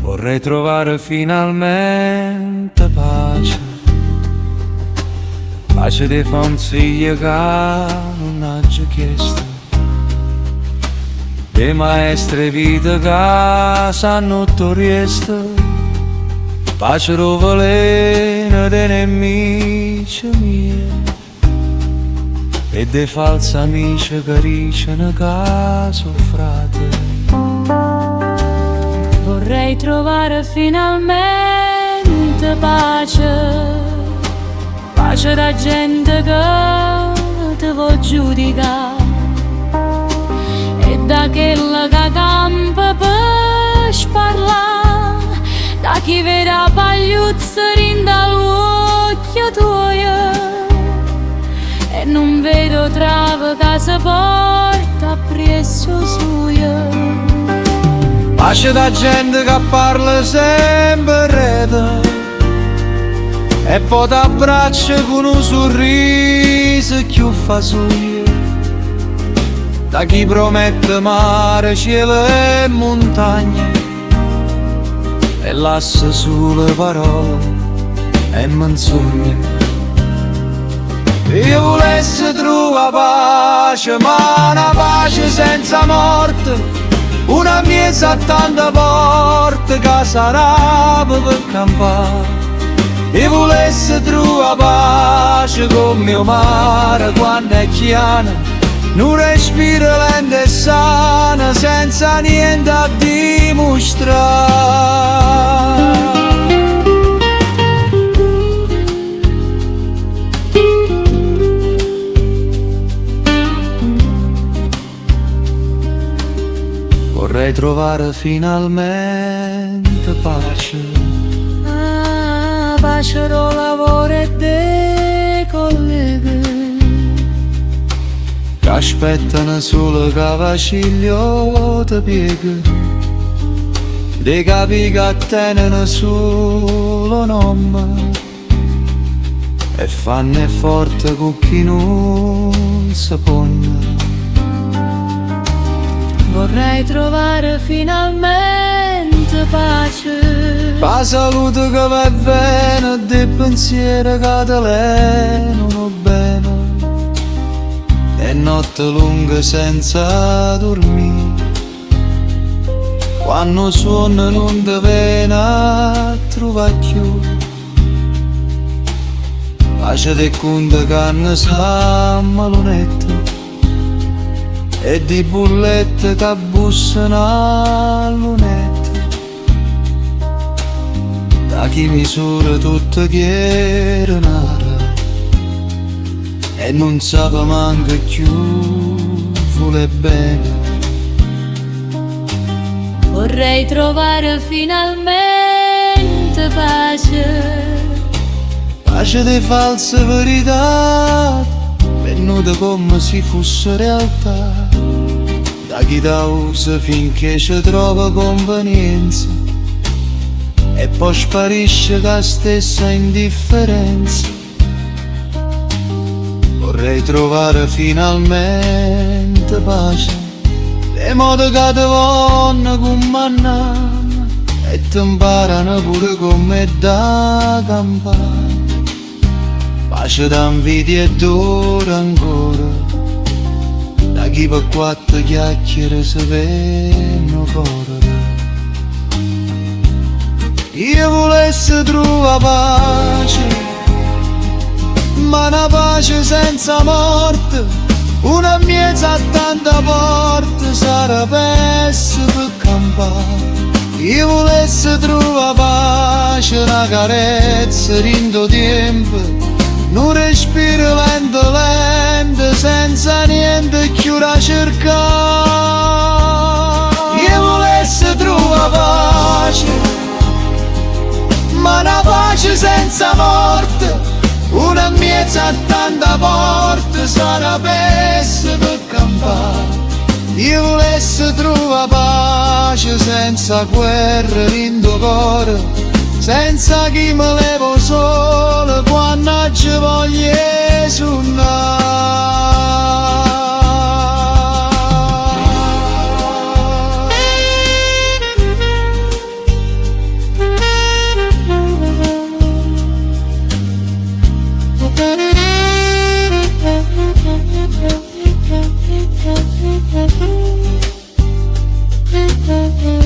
Vorrei trovare finalmente pace, pace dei consigli che non ho già chiesto, dei maestri vita che sanno torrieste, pace do veleno dei nemici miei e dei falsi amici che dicono che soffrate. Vorrei trovare finalmente pace, pace da gente che ti vuol giudicare e da quella che campa per sparlare, da chi vede la pagliuzza dall'occhio tuo e non vedo trave che si porta appresso suo. Pace da gente che parla sempre rete e poi t'abbraccia con un sorriso più fasuglio, da chi promette mare, cielo e montagne e lascia sulle parole e menzogne. Io volessi trovare pace, ma una pace senza morte, una miesa a tante porte che sarà per campare. E volesse trovare pace con mio mare quando è chiana, non respiro lento e sana senza niente a dimostrare. Vorrei trovare finalmente pace, pace do lavoro e dei colleghi che aspettano solo che vaciglio ti pieghi, dei capi che tengono solo nome e fanno forte con chi non si pone. Vorrei trovare finalmente pace, La salute che va bene, dei pensieri che te lenano bene, e notte lunghe senza dormire, quando suona non ti viene a trovare più. Pace dei conti che ne sa malonetto e di bullette che bussano a lunette, da chi misura tutto chiede nara e non sa manca più vuole bene. vorrei trovare finalmente pace, Pace di false verità venute come se fosse realtà, da chi da usa finché ci trova convenienza e poi sparisce la stessa indifferenza. Vorrei trovare finalmente pace, le modo che ti vanno con manna e ti imparano pure come da campare. Pace da invidia e d'ora ancora, da chi per quattro chiacchiere si vengono correre. Io volessi trovare pace, ma una pace senza morte, una mezza a tante porte sarà persa per campare. Io volessi trovare pace, una carezza rindo tempo, non respiro lento lento senza niente più da cercare. Io volessi trovare pace, ma una pace senza morte, una mezza tanta porta sarà pesse per campare. Io volessi trovare pace senza guerra in tuo cuore, senza chi mi levo solo quando ci voglio suonare. Thank you.